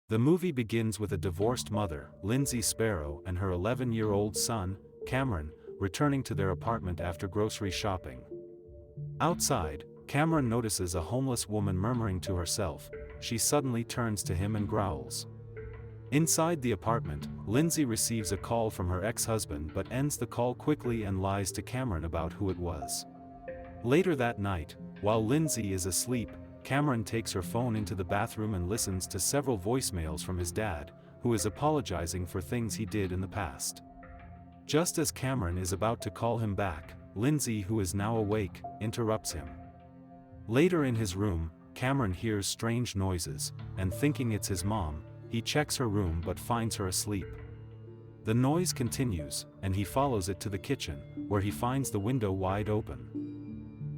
The movie begins with a divorced mother, Lindsay Sparrow, and her 11-year-old son, Cameron, returning to their apartment after grocery shopping. Outside, Cameron notices a homeless woman murmuring to herself. She suddenly turns to him and growls. Inside the apartment, Lindsay receives a call from her ex-husband but ends the call quickly and lies to Cameron about who it was. Later that night, while Lindsay is asleep, Cameron takes her phone into the bathroom and listens to several voicemails from his dad, who is apologizing for things he did in the past. Just as Cameron is about to call him back, Lindsay, who is now awake, interrupts him. Later in his room, Cameron hears strange noises, and thinking it's his mom, he checks her room but finds her asleep. The noise continues, and he follows it to the kitchen, where he finds the window wide open.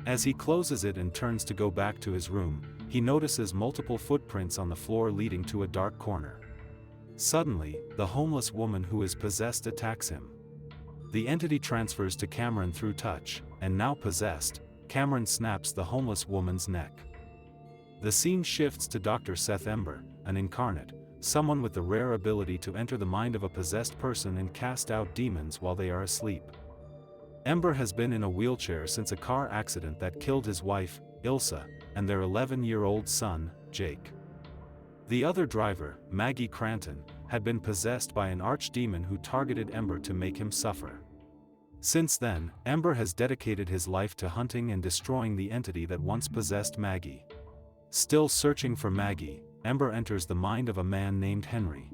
As he closes it and turns to go back to his room, he notices multiple footprints on the floor leading to a dark corner. Suddenly, the homeless woman who is possessed attacks him. The entity transfers to Cameron through touch, and now possessed, Cameron snaps the homeless woman's neck. The scene shifts to Dr. Seth Ember, an incarnate, someone with the rare ability to enter the mind of a possessed person and cast out demons while they are asleep. Ember has been in a wheelchair since a car accident that killed his wife, Ilsa, and their 11-year-old son, Jake. The other driver, Maggie Cranton, had been possessed by an archdemon who targeted Ember to make him suffer. Since then, Ember has dedicated his life to hunting and destroying the entity that once possessed Maggie. Still searching for Maggie, Ember enters the mind of a man named Henry.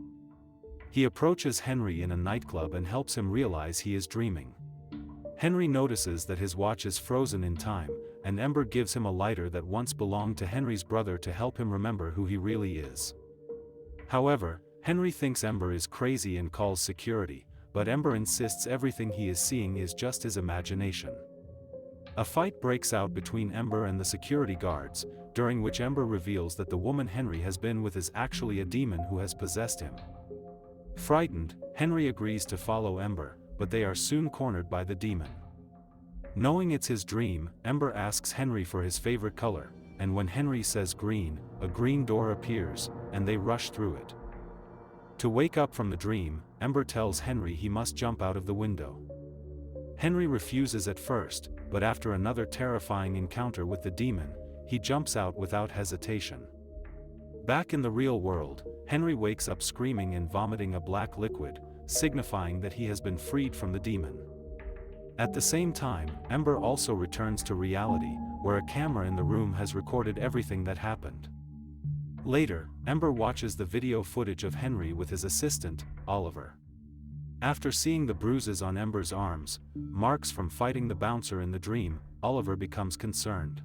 He approaches Henry in a nightclub and helps him realize he is dreaming. Henry notices that his watch is frozen in time, and Ember gives him a lighter that once belonged to Henry's brother to help him remember who he really is. However, Henry thinks Ember is crazy and calls security, but Ember insists everything he is seeing is just his imagination. A fight breaks out between Ember and the security guards, during which Ember reveals that the woman Henry has been with is actually a demon who has possessed him. Frightened, Henry agrees to follow Ember, but they are soon cornered by the demon. Knowing it's his dream, Ember asks Henry for his favorite color, and when Henry says green, a green door appears, and they rush through it. To wake up from the dream, Ember tells Henry he must jump out of the window. Henry refuses at first, but after another terrifying encounter with the demon, he jumps out without hesitation. Back in the real world, Henry wakes up screaming and vomiting a black liquid, signifying that he has been freed from the demon. At the same time, Ember also returns to reality, where a camera in the room has recorded everything that happened. Later, Ember watches the video footage of Henry with his assistant, Oliver. After seeing the bruises on Ember's arms, marks from fighting the bouncer in the dream, Oliver becomes concerned.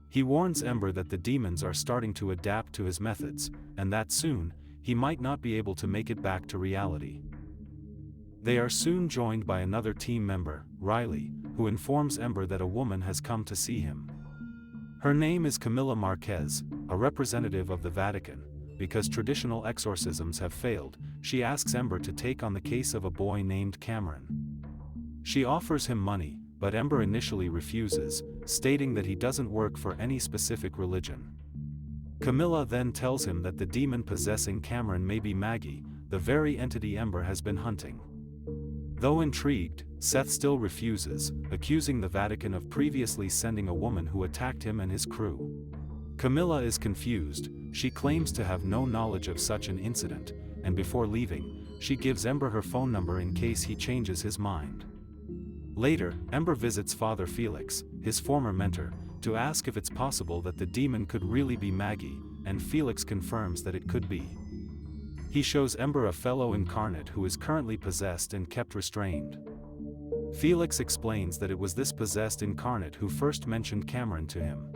He warns Ember that the demons are starting to adapt to his methods, and that soon, he might not be able to make it back to reality. They are soon joined by another team member, Riley, who informs Ember that a woman has come to see him. Her name is Camilla Marquez, a representative of the Vatican. Because traditional exorcisms have failed, she asks Ember to take on the case of a boy named Cameron. She offers him money, but Ember initially refuses, stating that he doesn't work for any specific religion. Camilla then tells him that the demon possessing Cameron may be Maggie, the very entity Ember has been hunting. Though intrigued, Seth still refuses, accusing the Vatican of previously sending a woman who attacked him and his crew. Camilla is confused. She claims to have no knowledge of such an incident, and before leaving, she gives Ember her phone number in case he changes his mind. Later, Ember visits Father Felix, his former mentor, to ask if it's possible that the demon could really be Maggie, and Felix confirms that it could be. He shows Ember a fellow incarnate who is currently possessed and kept restrained. Felix explains that it was this possessed incarnate who first mentioned Cameron to him.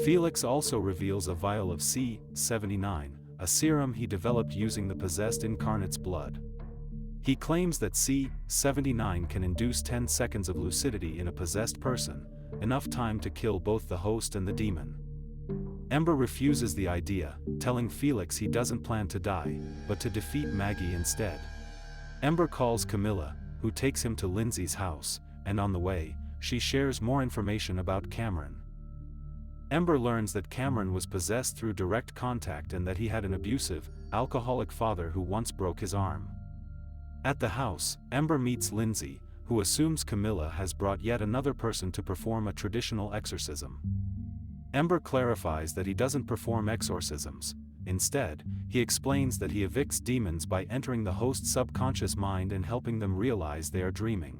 Felix also reveals a vial of C-79, a serum he developed using the possessed incarnate's blood. He claims that C-79 can induce 10 seconds of lucidity in a possessed person, enough time to kill both the host and the demon. Ember refuses the idea, telling Felix he doesn't plan to die, but to defeat Maggie instead. Ember calls Camilla, who takes him to Lindsay's house, and on the way, she shares more information about Cameron. Ember learns that Cameron was possessed through direct contact and that he had an abusive, alcoholic father who once broke his arm. At the house, Ember meets Lindsay, who assumes Camilla has brought yet another person to perform a traditional exorcism. Ember clarifies that he doesn't perform exorcisms. Instead, he explains that he evicts demons by entering the host's subconscious mind and helping them realize they are dreaming.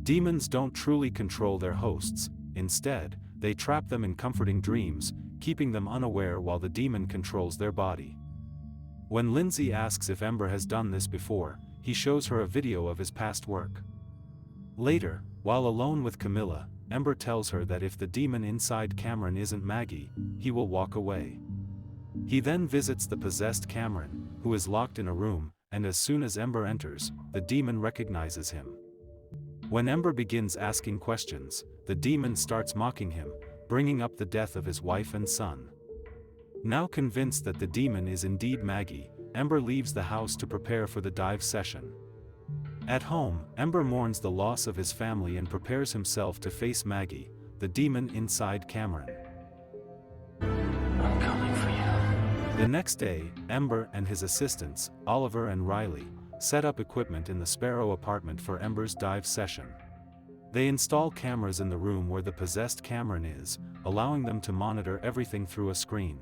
Demons don't truly control their hosts. Instead, they trap them in comforting dreams, keeping them unaware while the demon controls their body. When Lindsay asks if Ember has done this before, he shows her a video of his past work. Later, while alone with Camilla, Ember tells her that if the demon inside Cameron isn't Maggie, he will walk away. He then visits the possessed Cameron, who is locked in a room, and as soon as Ember enters, the demon recognizes him. When Ember begins asking questions, the demon starts mocking him, bringing up the death of his wife and son. Now convinced that the demon is indeed Maggie, Ember leaves the house to prepare for the dive session. At home, Ember mourns the loss of his family and prepares himself to face Maggie, the demon inside Cameron. I'm coming for you. The next day, Ember and his assistants, Oliver and Riley, set up equipment in the Sparrow apartment for Ember's dive session. They install cameras in the room where the possessed Cameron is, allowing them to monitor everything through a screen.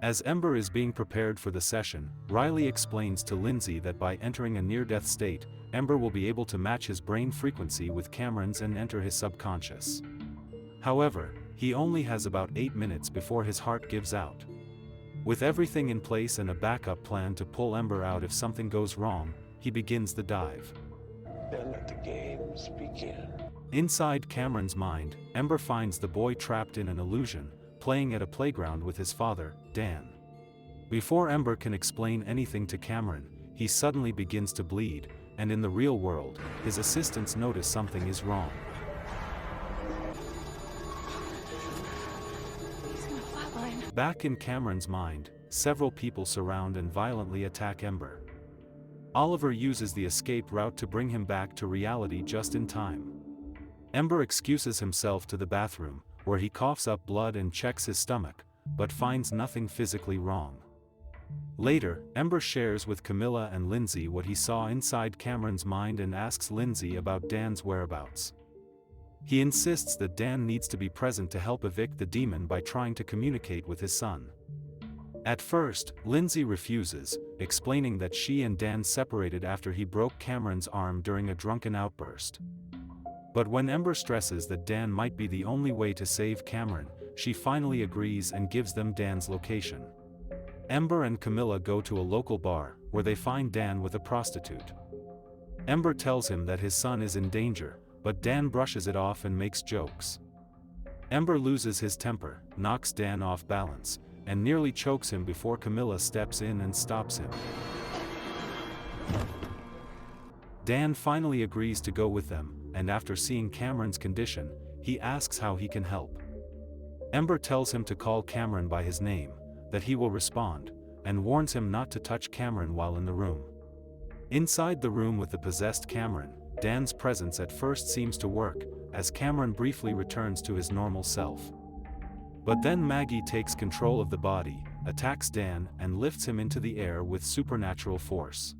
As Ember is being prepared for the session, Riley explains to Lindsay that by entering a near-death state, Ember will be able to match his brain frequency with Cameron's and enter his subconscious. However, he only has about 8 minutes before his heart gives out. With everything in place and a backup plan to pull Ember out if something goes wrong, he begins the dive. Then let the games begin. Inside Cameron's mind, Ember finds the boy trapped in an illusion, playing at a playground with his father, Dan. Before Ember can explain anything to Cameron, he suddenly begins to bleed, and in the real world, his assistants notice something is wrong. Back in Cameron's mind, several people surround and violently attack Ember. Oliver uses the escape route to bring him back to reality just in time. Ember excuses himself to the bathroom, where he coughs up blood and checks his stomach, but finds nothing physically wrong. Later, Ember shares with Camilla and Lindsay what he saw inside Cameron's mind and asks Lindsay about Dan's whereabouts. He insists that Dan needs to be present to help evict the demon by trying to communicate with his son. At first, Lindsay refuses, explaining that she and Dan separated after he broke Cameron's arm during a drunken outburst. But when Ember stresses that Dan might be the only way to save Cameron, she finally agrees and gives them Dan's location. Ember and Camilla go to a local bar, where they find Dan with a prostitute. Ember tells him that his son is in danger, but Dan brushes it off and makes jokes. Ember loses his temper, knocks Dan off balance, and nearly chokes him before Camilla steps in and stops him. Dan finally agrees to go with them, and after seeing Cameron's condition, he asks how he can help. Ember tells him to call Cameron by his name, that he will respond, and warns him not to touch Cameron while in the room. Inside the room with the possessed Cameron, Dan's presence at first seems to work, as Cameron briefly returns to his normal self. But then Maggie takes control of the body, attacks Dan, and lifts him into the air with supernatural force.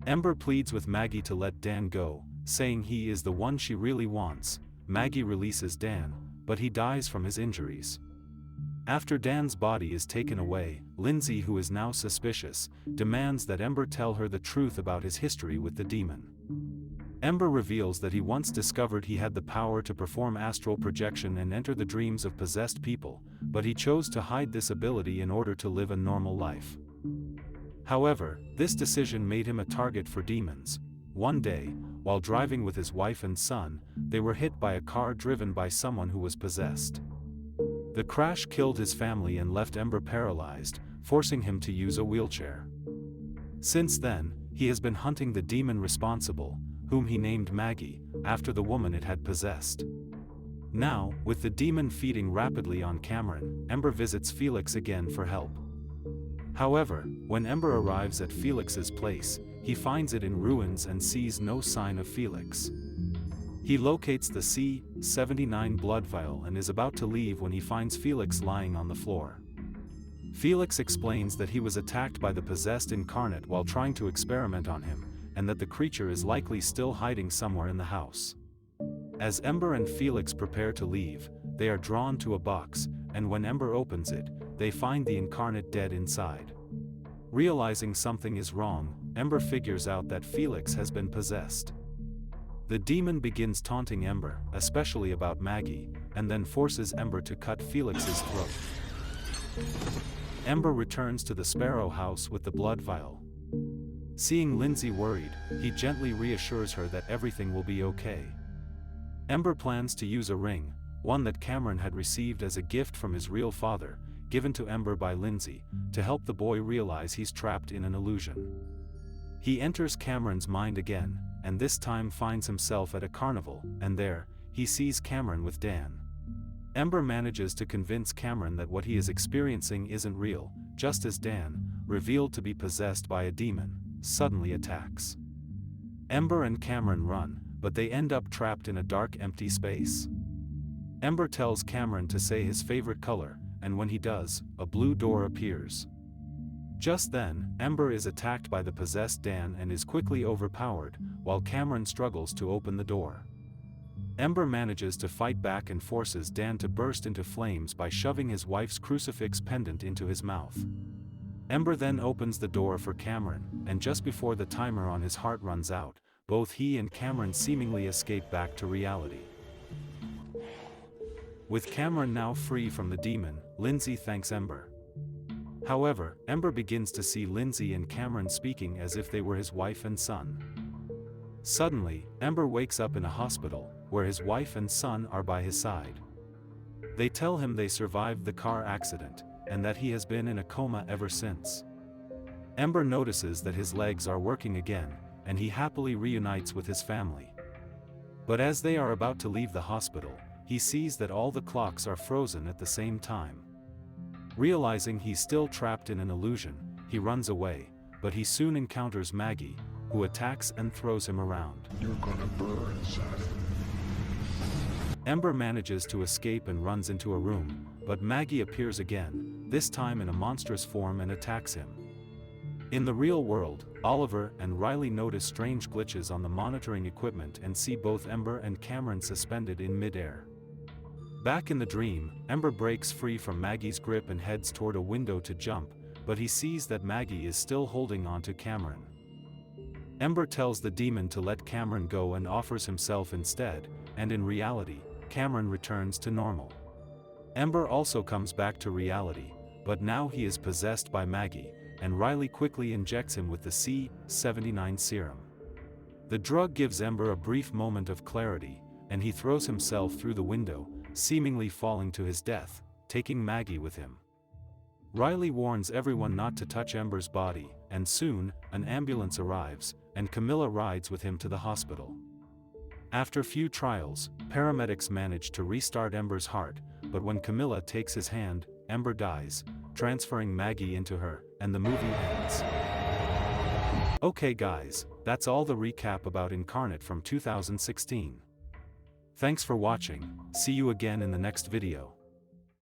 Ember pleads with Maggie to let Dan go, saying he is the one she really wants. Maggie releases Dan, but he dies from his injuries. After Dan's body is taken away, Lindsay, who is now suspicious, demands that Ember tell her the truth about his history with the demon. Ember reveals that he once discovered he had the power to perform astral projection and enter the dreams of possessed people, but he chose to hide this ability in order to live a normal life. However, this decision made him a target for demons. One day, while driving with his wife and son, they were hit by a car driven by someone who was possessed. The crash killed his family and left Ember paralyzed, forcing him to use a wheelchair. Since then, he has been hunting the demon responsible, whom he named Maggie, after the woman it had possessed. Now, with the demon feeding rapidly on Cameron, Ember visits Felix again for help. However, when Ember arrives at Felix's place, he finds it in ruins and sees no sign of Felix. He locates the C-79 blood vial and is about to leave when he finds Felix lying on the floor. Felix explains that he was attacked by the possessed incarnate while trying to experiment on him, and that the creature is likely still hiding somewhere in the house. As Ember and Felix prepare to leave, they are drawn to a box, and when Ember opens it, they find the incarnate dead inside. Realizing something is wrong, Ember figures out that Felix has been possessed. The demon begins taunting Ember, especially about Maggie, and then forces Ember to cut Felix's throat. Ember returns to the Sparrow house with the blood vial. Seeing Lindsay worried, he gently reassures her that everything will be okay. Ember plans to use a ring, one that Cameron had received as a gift from his real father, given to Ember by Lindsay, to help the boy realize he's trapped in an illusion. He enters Cameron's mind again, and this time finds himself at a carnival, and there, he sees Cameron with Dan. Ember manages to convince Cameron that what he is experiencing isn't real, just as Dan, revealed to be possessed by a demon, suddenly attacks. Ember and Cameron run, but they end up trapped in a dark, empty space. Ember tells Cameron to say his favorite color, and when he does, a blue door appears. Just then, Ember is attacked by the possessed Dan and is quickly overpowered, while Cameron struggles to open the door. Ember manages to fight back and forces Dan to burst into flames by shoving his wife's crucifix pendant into his mouth. Ember then opens the door for Cameron, and just before the timer on his heart runs out, both he and Cameron seemingly escape back to reality. With Cameron now free from the demon, Lindsay thanks Ember. However, Ember begins to see Lindsay and Cameron speaking as if they were his wife and son. Suddenly, Ember wakes up in a hospital, where his wife and son are by his side. They tell him they survived the car accident, and that he has been in a coma ever since. Ember notices that his legs are working again, and he happily reunites with his family. But as they are about to leave the hospital, he sees that all the clocks are frozen at the same time. Realizing he's still trapped in an illusion, he runs away, but he soon encounters Maggie, who attacks and throws him around. You're gonna burn, Seth. Ember manages to escape and runs into a room, but Maggie appears again, this time in a monstrous form, and attacks him. In the real world, Oliver and Riley notice strange glitches on the monitoring equipment and see both Ember and Cameron suspended in mid-air. Back in the dream, Ember breaks free from Maggie's grip and heads toward a window to jump, but he sees that Maggie is still holding on to Cameron. Ember tells the demon to let Cameron go and offers himself instead, and in reality, Cameron returns to normal. Ember also comes back to reality, but now he is possessed by Maggie, and Riley quickly injects him with the C-79 serum. The drug gives Ember a brief moment of clarity, and he throws himself through the window, seemingly falling to his death, taking Maggie with him. Riley warns everyone not to touch Ember's body, and soon, an ambulance arrives, and Camilla rides with him to the hospital. After few trials, paramedics manage to restart Ember's heart, but when Camilla takes his hand, Ember dies, transferring Maggie into her, and the movie ends. Okay guys, that's all the recap about Incarnate from 2016. Thanks for watching, see you again in the next video.